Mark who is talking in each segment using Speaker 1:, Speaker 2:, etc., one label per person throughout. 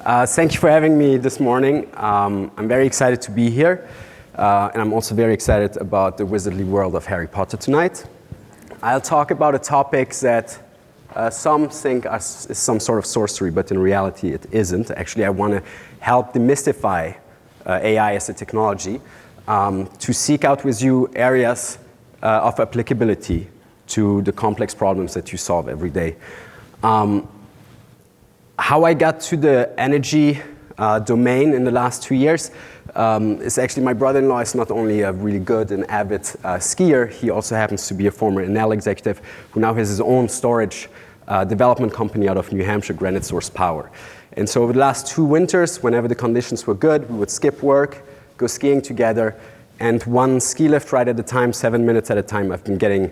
Speaker 1: Thank you for having me this morning. I'm very excited to be here, and I'm also very excited about the wizardly world of Harry Potter tonight. I'll talk about a topic that some think is some sort of sorcery, but in reality it isn't. Actually, I want to help demystify AI as a technology to seek out with you areas of applicability to the complex problems that you solve every day. How I got to the energy domain in the last 2 years is actually my brother-in-law is not only a really good and avid skier, he also happens to be a former Enel executive who now has his own storage development company out of New Hampshire, Granite Source Power. And so over the last 2 winters, whenever the conditions were good, we would skip work, go skiing together, and one ski lift ride at a time, 7 minutes at a time, I've been getting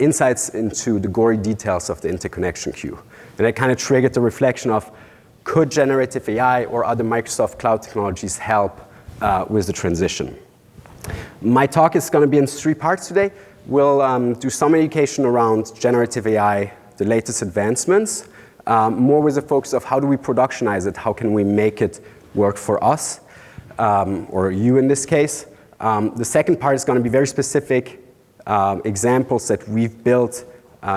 Speaker 1: insights into the gory details of the interconnection queue. And that kind of triggered the reflection of, could generative AI or other Microsoft cloud technologies help with the transition? My talk is going to be in 3 parts today. We'll do some education around generative AI, the latest advancements, more with a focus of how do we productionize it, how can we make it work for us, or you in this case. The second part is going to be very specific examples that we've built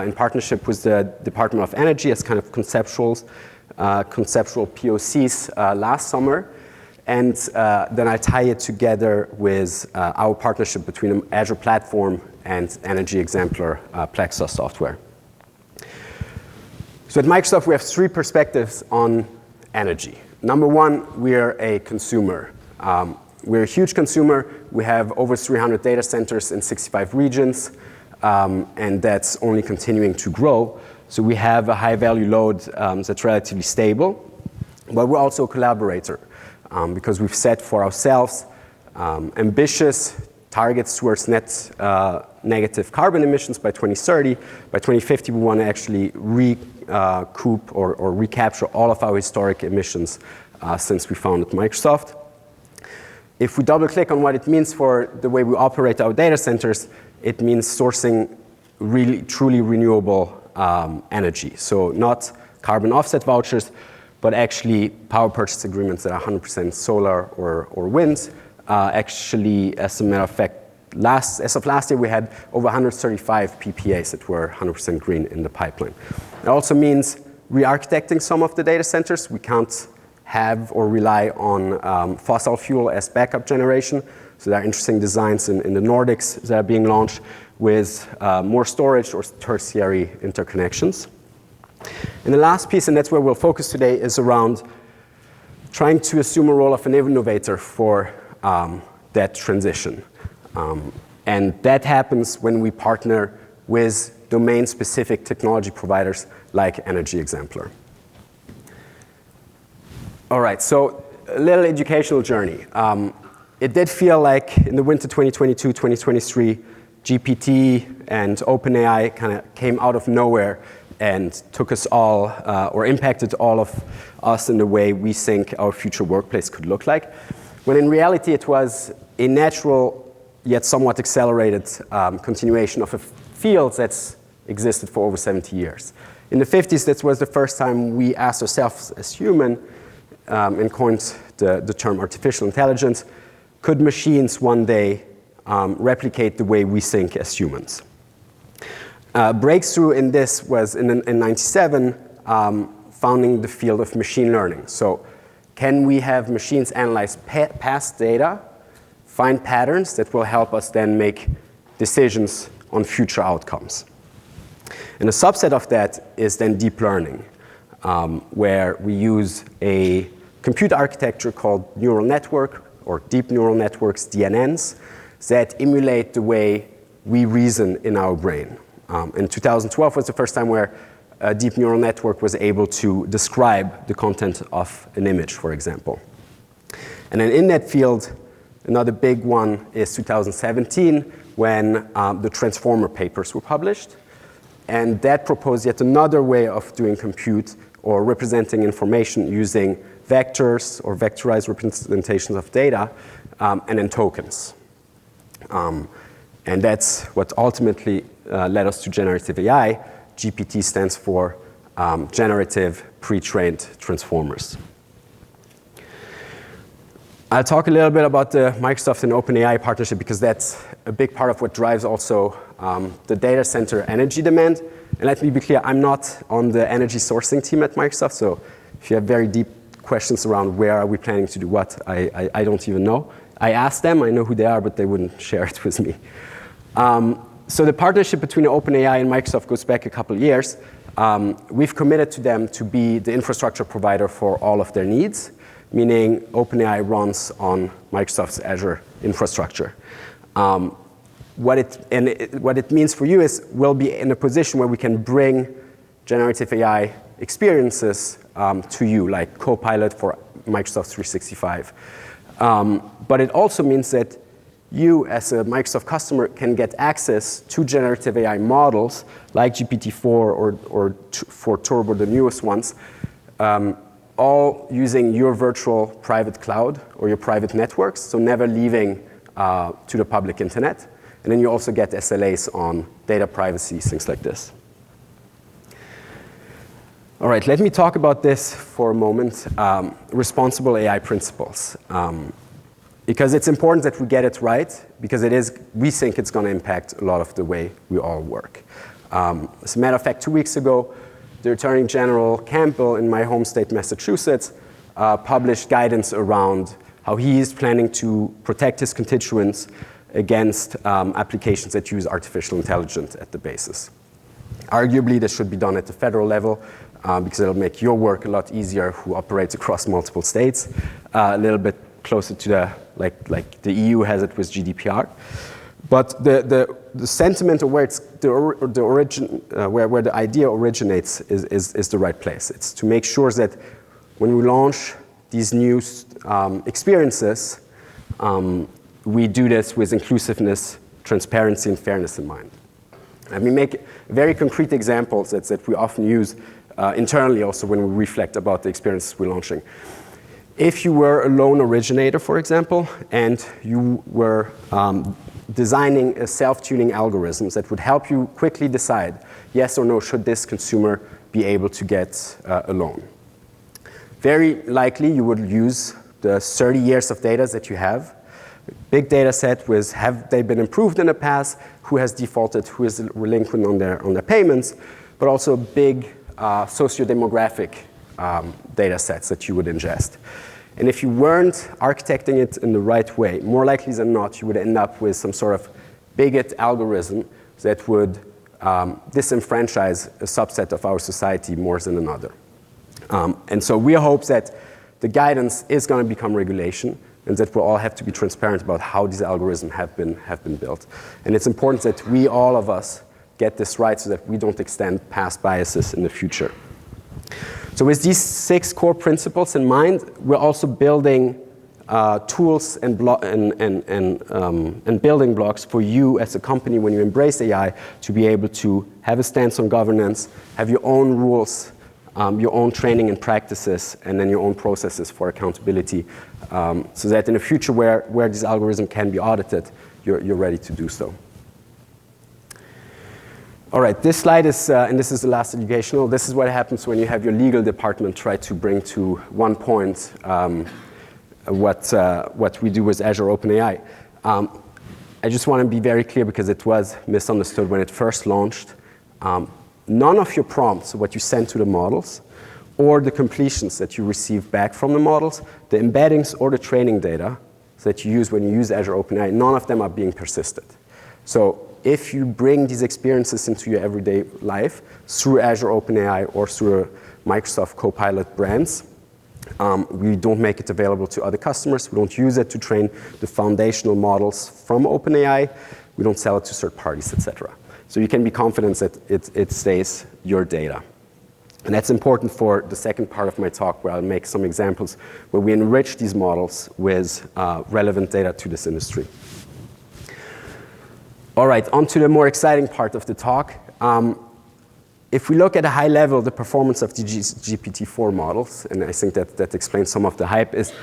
Speaker 1: in partnership with the Department of Energy as kind of conceptual POCs last summer. And then I tie it together with our partnership between Azure Platform and Energy Exemplar PLEXOS software. So at Microsoft, we have 3 perspectives on energy. Number 1, we are a consumer. We're a huge consumer. We have over 300 data centers in 65 regions, and that's only continuing to grow. So we have a high-value load that's relatively stable, but we're also a collaborator because we've set for ourselves ambitious targets towards net negative carbon emissions by 2030. By 2050, we want to actually recoup or recapture all of our historic emissions since we founded Microsoft. If we double-click on what it means for the way we operate our data centers, it means sourcing really, truly renewable energy. So not carbon offset vouchers, but actually power purchase agreements that are 100% solar or wind. Actually, as a matter of fact, as of last year, we had over 135 PPAs that were 100% green in the pipeline. It also means re-architecting some of the data centers. We can't have or rely on fossil fuel as backup generation. So there are interesting designs in the Nordics that are being launched with more storage or tertiary interconnections. And the last piece, and that's where we'll focus today, is around trying to assume a role of an innovator for that transition. And that happens when we partner with domain-specific technology providers like Energy Exemplar. All right, so a little educational journey. It did feel like in the winter 2022, 2023, GPT and OpenAI kind of came out of nowhere and took us all, or impacted all of us in the way we think our future workplace could look like. When in reality, it was a natural yet somewhat accelerated continuation of a field that's existed for over 70 years. In the 50s, that was the first time we asked ourselves as human and coined the term artificial intelligence. Could machines one day replicate the way we think as humans? Breakthrough in this was in 1997, founding the field of machine learning. So can we have machines analyze past data, find patterns that will help us then make decisions on future outcomes? And a subset of that is then deep learning, where we use a compute architecture called neural network or deep neural networks, DNNs, that emulate the way we reason in our brain. In 2012 was the first time where a deep neural network was able to describe the content of an image, for example. And then in that field, another big one is 2017, when the transformer papers were published. And that proposed yet another way of doing compute or representing information using vectors or vectorized representations of data, and then tokens. And that's what ultimately led us to generative AI. GPT stands for generative pre-trained transformers. I'll talk a little bit about the Microsoft and OpenAI partnership because that's a big part of what drives also the data center energy demand. And let me be clear, I'm not on the energy sourcing team at Microsoft, so if you have very deep questions around where are we planning to do what, I don't even know. I asked them, I know who they are, but they wouldn't share it with me. So the partnership between OpenAI and Microsoft goes back a couple of years. We've committed to them to be the infrastructure provider for all of their needs, meaning OpenAI runs on Microsoft's Azure infrastructure. What it means for you is we'll be in a position where we can bring generative AI experiences to you, like Copilot for Microsoft 365. But it also means that you, as a Microsoft customer, can get access to generative AI models like GPT-4 or for Turbo, the newest ones, all using your virtual private cloud or your private networks, so never leaving to the public internet. And then you also get SLAs on data privacy, things like this. All right, let me talk about this for a moment, responsible AI principles. Because it's important that we get it right, because we think it's going to impact a lot of the way we all work. As a matter of fact, 2 weeks ago, the Attorney General Campbell in my home state, Massachusetts, published guidance around how he is planning to protect his constituents against applications that use artificial intelligence at the basis. Arguably, this should be done at the federal level because it'll make your work a lot easier who operates across multiple states, a little bit closer to the like the EU has it with GDPR. But the sentiment of where it's the origin, where the idea originates is the right place. It's to make sure that when we launch these new experiences, we do this with inclusiveness, transparency, and fairness in mind. Let me make very concrete examples that we often use internally also when we reflect about the experiences we're launching. If you were a loan originator, for example, and you were designing a self-tuning algorithms that would help you quickly decide yes or no, should this consumer be able to get a loan. Very likely you would use the 30 years of data that you have, big data set with have they been improved in the past, who has defaulted, who is relinquent on their payments, but also big socio-demographic data sets that you would ingest. And if you weren't architecting it in the right way, more likely than not, you would end up with some sort of bigot algorithm that would disenfranchise a subset of our society more than another. And so we hope that the guidance is going to become regulation and that we'll all have to be transparent about how these algorithms have been built. And it's important that we, all of us, get this right so that we don't extend past biases in the future. So with these 6 core principles in mind, we're also building tools and building blocks for you as a company when you embrace AI to be able to have a stance on governance, have your own rules, your own training and practices, and then your own processes for accountability, so that in the future where this algorithm can be audited, you're ready to do so. All right, this slide is, and this is the last educational, this is what happens when you have your legal department try to bring to one point what we do with Azure OpenAI. I just want to be very clear because it was misunderstood when it first launched. None of your prompts, what you send to the models, or the completions that you receive back from the models, the embeddings or the training data that you use when you use Azure OpenAI, none of them are being persisted. So if you bring these experiences into your everyday life through Azure OpenAI or through Microsoft Copilot brands, we don't make it available to other customers. We don't use it to train the foundational models from OpenAI. We don't sell it to third parties, etc. So you can be confident that it stays your data. And that's important for the second part of my talk, where I'll make some examples where we enrich these models with relevant data to this industry. All right, on to the more exciting part of the talk. If we look at a high level, the performance of the GPT-4 models, and I think that explains some of the hype, is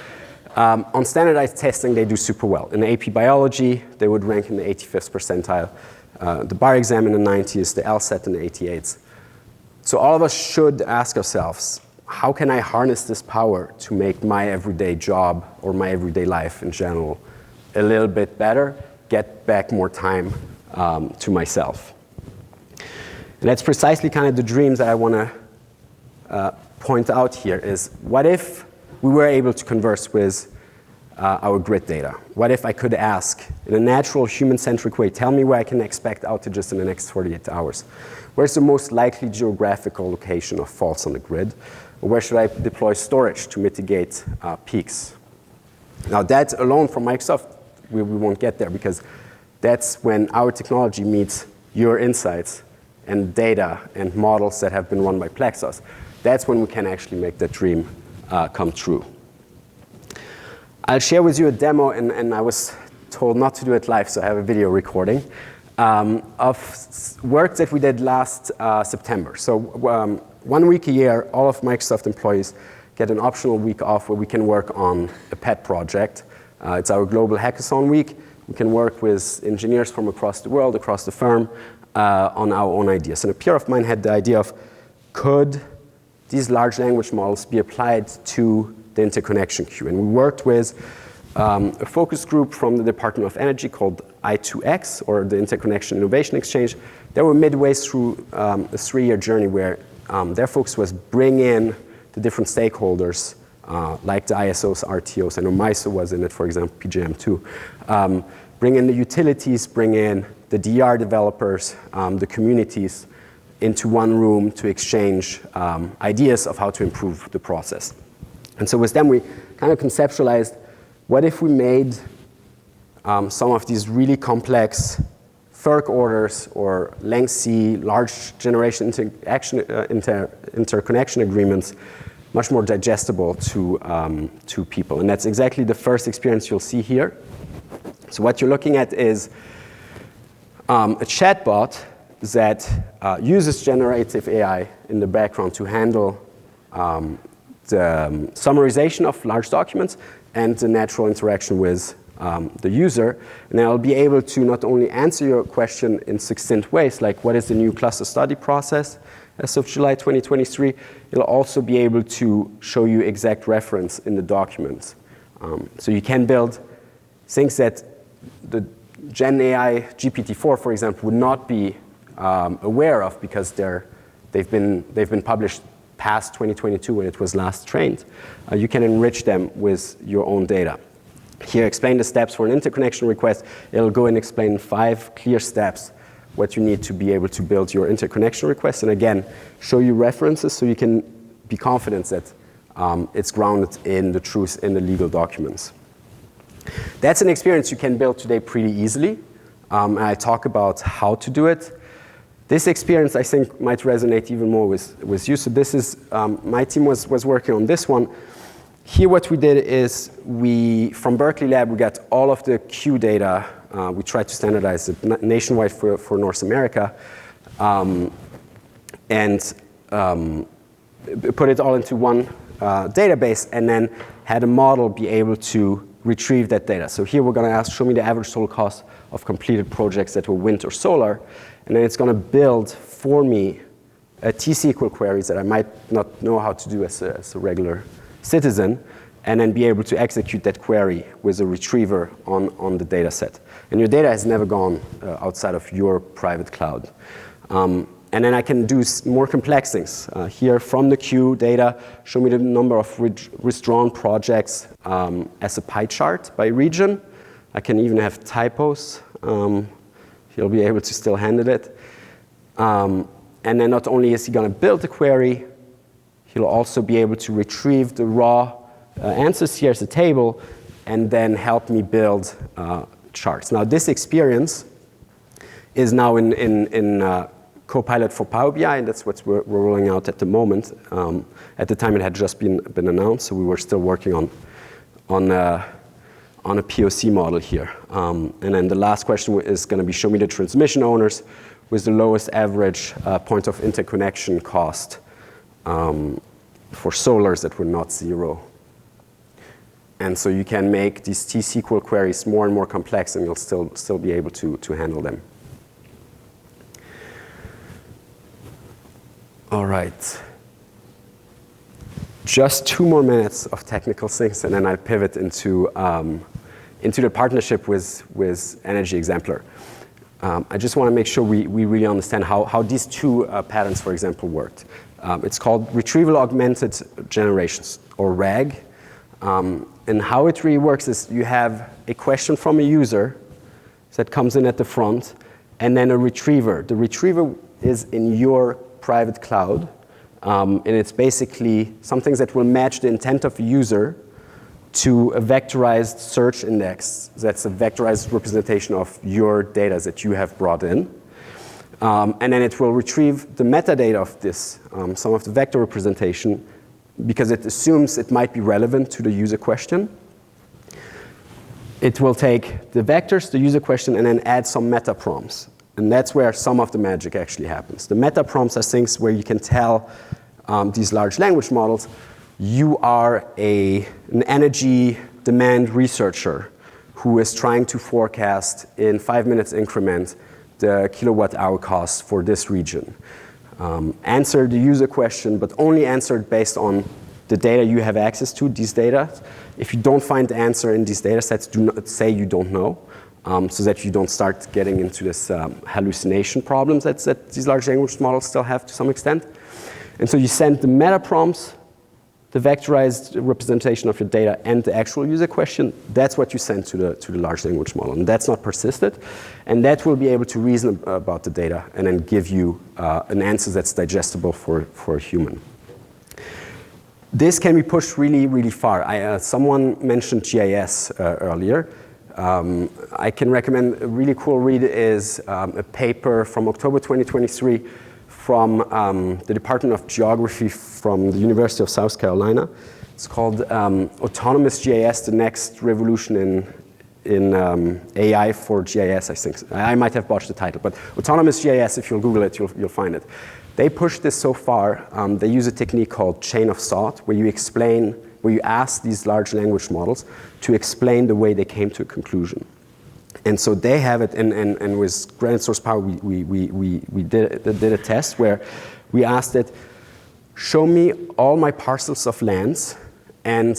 Speaker 1: on standardized testing, they do super well. In AP biology, they would rank in the 85th percentile. The bar exam in the 90s, the LSAT in the 88s. So all of us should ask ourselves, how can I harness this power to make my everyday job or my everyday life in general a little bit better, get back more time to myself. And that's precisely kind of the dreams that I want to point out here is, what if we were able to converse with our grid data? What if I could ask in a natural human-centric way, tell me where I can expect outages in the next 48 hours? Where's the most likely geographical location of faults on the grid? Or where should I deploy storage to mitigate peaks? Now that alone from Microsoft, we won't get there, because that's when our technology meets your insights and data and models that have been run by PLEXOS. That's when we can actually make that dream come true. I'll share with you a demo, and I was told not to do it live, so I have a video recording of work that we did last September. So 1 week a year, all of Microsoft employees get an optional week off where we can work on a pet project. It's our global hackathon week. We can work with engineers from across the world, across the firm, on our own ideas. And a peer of mine had the idea of, could these large language models be applied to the interconnection queue? And we worked with a focus group from the Department of Energy called I2X, or the Interconnection Innovation Exchange. They were midway through a 3-year journey where their focus was bring in the different stakeholders, like the ISOs, RTOs. I know MISO was in it, for example, PJM too. Bring in the utilities, bring in the DR developers, the communities into one room to exchange ideas of how to improve the process. And so with them, we kind of conceptualized, what if we made some of these really complex FERC orders or lengthy, large generation interconnection agreements much more digestible to people. And that's exactly the first experience you'll see here. So what you're looking at is a chatbot that uses generative AI in the background to handle the summarization of large documents and the natural interaction with the user. And I'll be able to not only answer your question in succinct ways, like what is the new cluster study process as of July 2023, it'll also be able to show you exact reference in the documents. So you can build things that the Gen AI GPT-4, for example, would not be aware of because they've been published past 2022 when it was last trained. You can enrich them with your own data. Here, explain the steps for an interconnection request. It'll go and explain 5 clear steps what you need to be able to build your interconnection request. And again, show you references so you can be confident that it's grounded in the truth in the legal documents. That's an experience you can build today pretty easily. And I talk about how to do it. This experience, I think, might resonate even more with you. So this is, my team was working on this one. Here what we did is from Berkeley Lab, we got all of the queue data. We tried to standardize it nationwide for North America. And put it all into one database, and then had a model be able to retrieve that data. So here we're going to ask, show me the average total cost of completed projects that were wind or solar. And then it's going to build for me a T-SQL queries that I might not know how to do as a regular citizen, and then be able to execute that query with a retriever on the data set. And your data has never gone outside of your private cloud. And then I can do more complex things. Here from the queue data, show me the number of withdrawn projects as a pie chart by region. I can even have typos. He'll be able to still handle it. And then not only is he going to build the query, he'll also be able to retrieve the raw answers here as a table and then help me build charts. Now this experience is now in Copilot for Power BI, and that's what we're rolling out at the moment. At the time it had just been announced, so we were still working on a POC model here. And then the last question is going to be, show me the transmission owners with the lowest average point of interconnection cost for solars that were not 0. And so you can make these T-SQL queries more and more complex, and you'll still be able to handle them. All right. Just 2 more minutes of technical things, and then I'll pivot into the partnership with Energy Exemplar. I just want to make sure we really understand how these 2 patterns, for example, worked. It's called Retrieval Augmented Generations, or RAG. And how it really works is you have a question from a user that comes in at the front, and then a retriever. The retriever is in your private cloud, and it's basically something that will match the intent of a user to a vectorized search index. That's a vectorized representation of your data that you have brought in. And then it will retrieve the metadata of this, some of the vector representation, because it assumes it might be relevant to the user question. It will take the vectors, the user question, and then add some meta prompts. And that's where some of the magic actually happens. The meta prompts are things where you can tell these large language models, you are an energy demand researcher who is trying to forecast in 5 minutes increment the kilowatt hour cost for this region. Answer the user question, but only answer it based on the data you have access to, these data. If you don't find the answer in these data sets, do not say you don't know, so that you don't start getting into this hallucination problems that these large language models still have to some extent. And so you send the meta prompts, the vectorized representation of your data, and the actual user question. That's what you send to the large language model, and that's not persisted. And that will be able to reason about the data and then give you an answer that's digestible for a human. This can be pushed really, really far. Someone mentioned GIS earlier. I can recommend a really cool read is a paper from October 2023 from the Department of Geography from the University of South Carolina. It's called Autonomous GIS, the Next Revolution in AI for GIS, I think. I might have botched the title, but Autonomous GIS, if you'll Google it, you'll find it. They pushed this so far, they use a technique called chain of thought, where you ask these large language models to explain the way they came to a conclusion. And so they have it, and with granted source power, we did a test where we asked it, show me all my parcels of lands and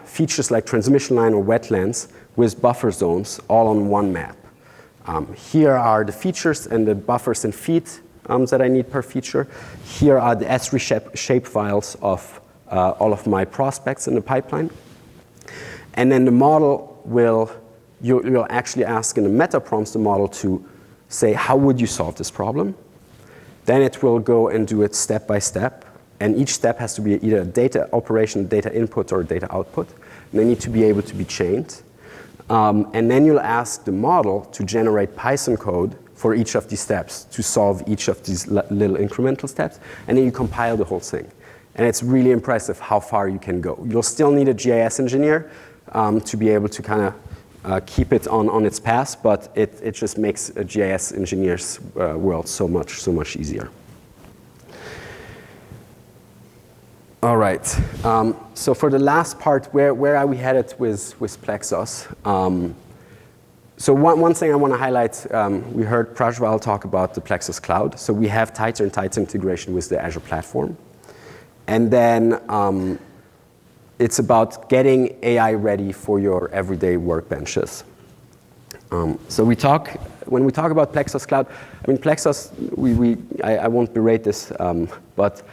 Speaker 1: features like transmission line or wetlands with buffer zones all on one map. Here are the features and the buffers in feet that I need per feature. Here are the S3 shape files of all of my prospects in the pipeline. And then the model you'll actually ask in the meta prompts the model to say, how would you solve this problem? Then it will go and do it step by step. And each step has to be either a data operation, data input, or data output. And they need to be able to be chained. And then you'll ask the model to generate Python code for each of these steps to solve each of these little incremental steps. And then you compile the whole thing. And it's really impressive how far you can go. You'll still need a GIS engineer to be able to kind of keep it on its path, but it just makes a GIS engineer's world so much easier. All right. So for the last part, where are we headed with PLEXOS? So one thing I want to highlight, we heard Prajwal talk about the PLEXOS cloud. So we have tighter and tighter integration with the Azure platform. And then it's about getting AI ready for your everyday workbenches. So when we talk about PLEXOS cloud, I mean PLEXOS, I won't berate this, but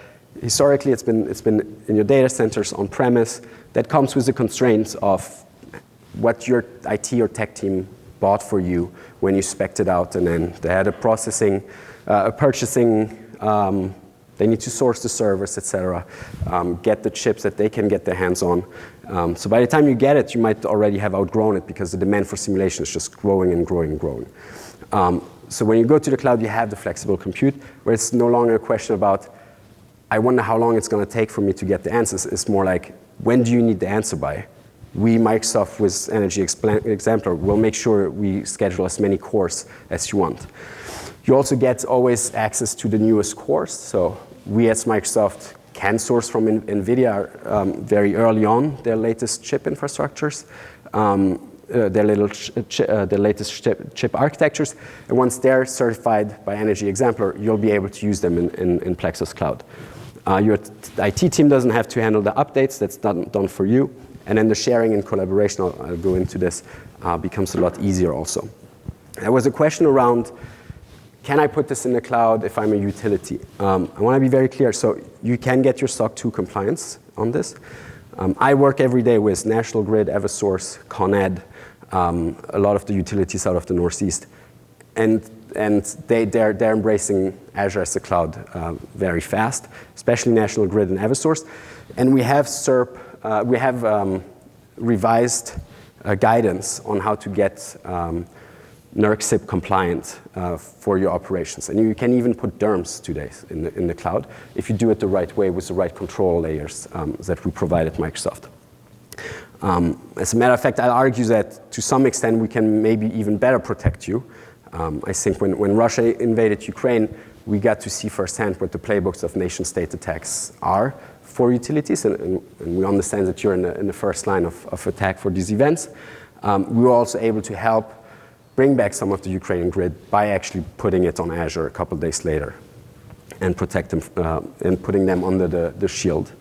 Speaker 1: historically it's been in your data centers on premise. That comes with the constraints of what your IT or tech team bought for you when you spec'd it out, and then they had a processing, purchasing. They need to source the servers, etc., get the chips that they can get their hands on. So by the time you get it, you might already have outgrown it because the demand for simulation is just growing and growing and growing. So when you go to the cloud, you have the flexible compute, where it's no longer a question about, I wonder how long it's going to take for me to get the answers. It's more like, when do you need the answer by? We, Microsoft, with Energy Exemplar, will make sure we schedule as many cores as you want. You also get always access to the newest cores. So we as Microsoft can source from NVIDIA very early on their latest chip infrastructures, their latest chip architectures. And once they're certified by Energy Exemplar, you'll be able to use them in PLEXOS Cloud. Your IT team doesn't have to handle the updates. That's done for you. And then the sharing and collaboration, I'll go into this, becomes a lot easier also. There was a question around, can I put this in the cloud if I'm a utility? I want to be very clear. So you can get your SOC 2 compliance on this. I work every day with National Grid, Eversource, Con Ed, a lot of the utilities out of the Northeast. And they're embracing Azure as a cloud very fast, especially National Grid and Eversource. And we have revised guidance on how to get NERC-CIP compliant for your operations. And you can even put DERMS today in the cloud if you do it the right way with the right control layers that we provide at Microsoft. As a matter of fact, I'll argue that to some extent we can maybe even better protect you. I think when Russia invaded Ukraine, we got to see firsthand what the playbooks of nation-state attacks are for utilities, and we understand that you're in the first line of attack for these events. We were also able to help bring back some of the Ukrainian grid by actually putting it on Azure a couple days later and protect them and putting them under the shield.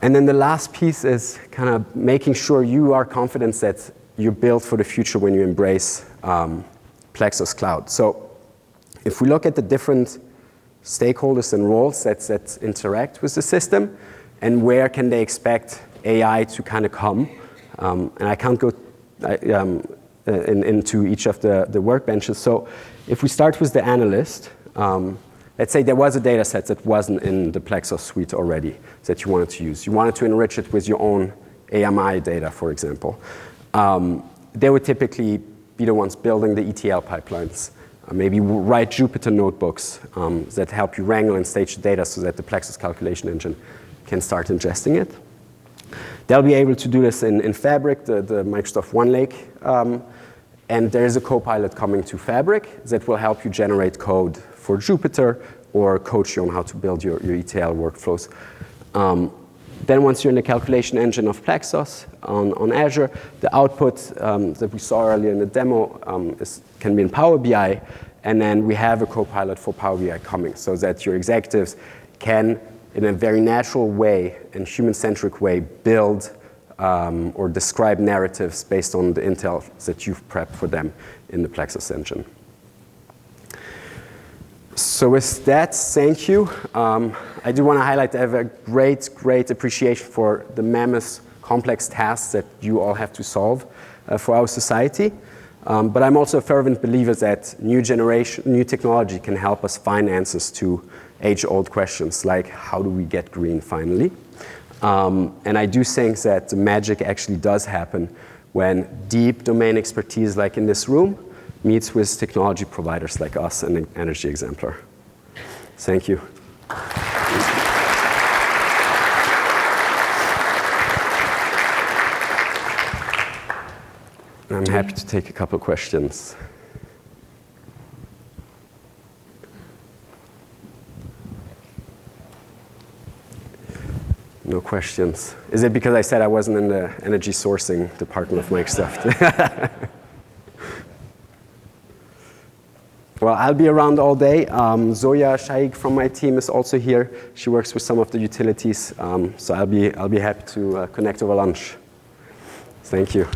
Speaker 1: And then the last piece is kind of making sure you are confident that you're built for the future when you embrace PLEXOS Cloud. So if we look at the different stakeholders and roles that interact with the system and where can they expect AI to kind of come, and I can't go into each of the workbenches. So if we start with the analyst, let's say there was a data set that wasn't in the PLEXOS suite already that you wanted to use. You wanted to enrich it with your own AMI data, for example. They would typically be the ones building the ETL pipelines, maybe write Jupyter notebooks that help you wrangle and stage the data so that the PLEXOS calculation engine can start ingesting it. They'll be able to do this in Fabric, the Microsoft OneLake, and there is a Copilot coming to Fabric that will help you generate code for Jupyter or coach you on how to build your ETL workflows. Then once you're in the calculation engine of PLEXOS on Azure, the output that we saw earlier in the demo can be in Power BI, and then we have a Copilot for Power BI coming so that your executives can, in a very natural way and human-centric way, build or describe narratives based on the intel that you've prepped for them in the PLEXOS engine. So with that, thank you. I do want to highlight I have a great appreciation for the mammoth, complex tasks that you all have to solve for our society. But I'm also a fervent believer that new technology can help us find answers to age-old questions like how do we get green finally? And I do think that the magic actually does happen when deep domain expertise like in this room meets with technology providers like us and Energy Exemplar. Thank you. I'm happy to take a couple questions. No questions. Is it because I said I wasn't in the energy sourcing department of Microsoft? Well, I'll be around all day. Zoya Shaikh from my team is also here. She works with some of the utilities, so I'll be happy to connect over lunch. Thank you.